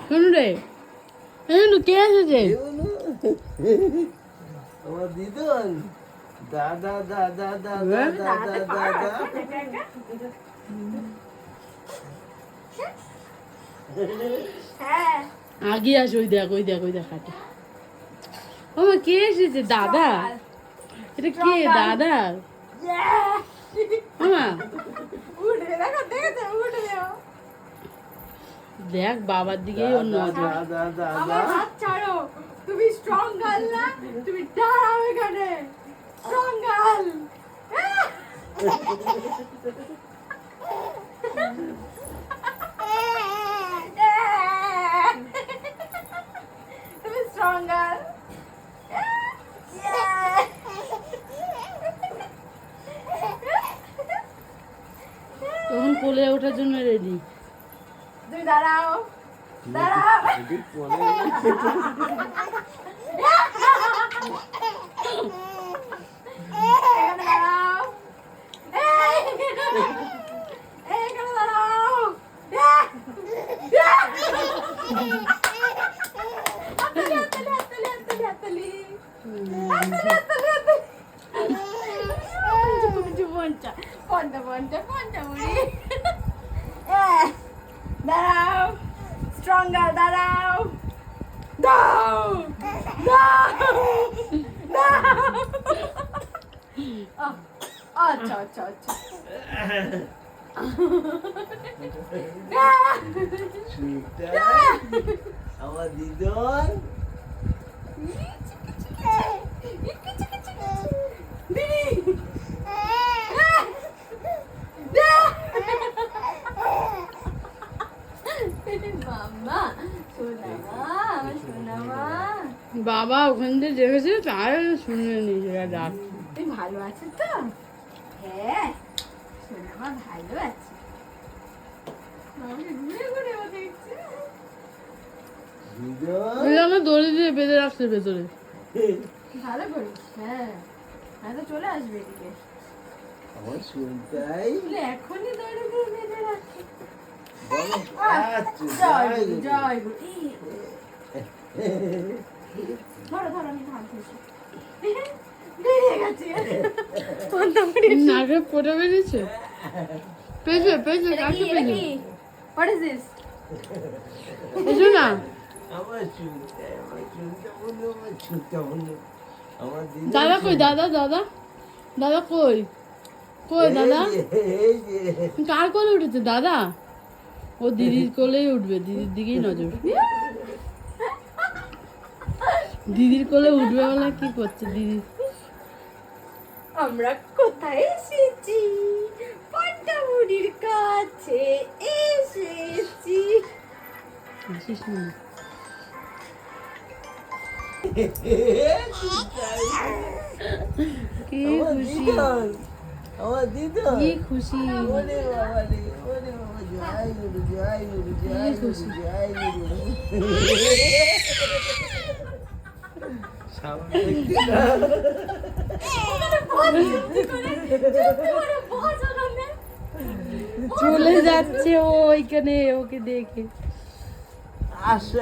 শোন রে, কে এসেছে? আমার দিদন দাদা দাদা দাদা দাদা দাদা আগে আস, ওই দেখ হাটে। ও মা, কে এসেছে? দাদা? এটা কে? দাদা? মামা দেখ, বাবার দিকেই ওর নজর। আমার হাত ছাড়ো, তুমি স্ট্রং গার্ল না, তুমি দাঁড়াও এখানে, স্ট্রং গার্ল। তুমি স্ট্রং গার্ল। তখন কোলে ওঠার জন্য রেডি। তুমি দাঁড়াও, দাঁড়াও। এখানে দাঁড়াও, এখানে দাঁড়াও। হাততালি। পঞ্চা মুড়ি। দাঁড়াও, স্ট্রঙ্গার, দাঁড়াও, দাও, আচ্ছা আচ্ছা আচ্ছা। আমার দিদন বাবা ওখান থেকে দেখেছে, তাই শুনে নিজেরা ডাক। তুই ভালো আছিস তো? হ্যাঁ, সোনামা ভালো আছে। আমার দড়ি দিয়ে বেঁধে রাখছে ভেতরে। ভালো করিস। হ্যাঁ, তো চলে আসবে এদিকে। আমার শুনতাই এখনই দড়ি দিয়ে বেঁধে রাখছে। জয় গুরু। ধরো আমি ধান খেয়েছি। বেরিয়ে গেছে। নাকে ফোটা বেরিয়েছে। পেছে কাকে পেছে? What is this? পেছো না? আমার শুনতে বলো আমার দিদন। দাদা কই? দাদা কই? দাদা কার কোলে উঠেছে? দাদা ও দিদির কোলেই উঠবে, দিদির দিকেই নজর। দিদির কোলে উঠবে বলে কি করছে দিদি? আমরা কোথায় এসেছি? পঞ্চামুড়ির কাছে এসেছি। আসিস না। কি খুশি, আমার দিদন কি খুশি। ওরে বাবা রে, ওরে বাবা, জয় গুরু জয় গুরু জয় গুরু জয় গুরু। সামনে দেখি না। চলে যাচ্ছে ও ওইখানে, ওকে দেখে। আসে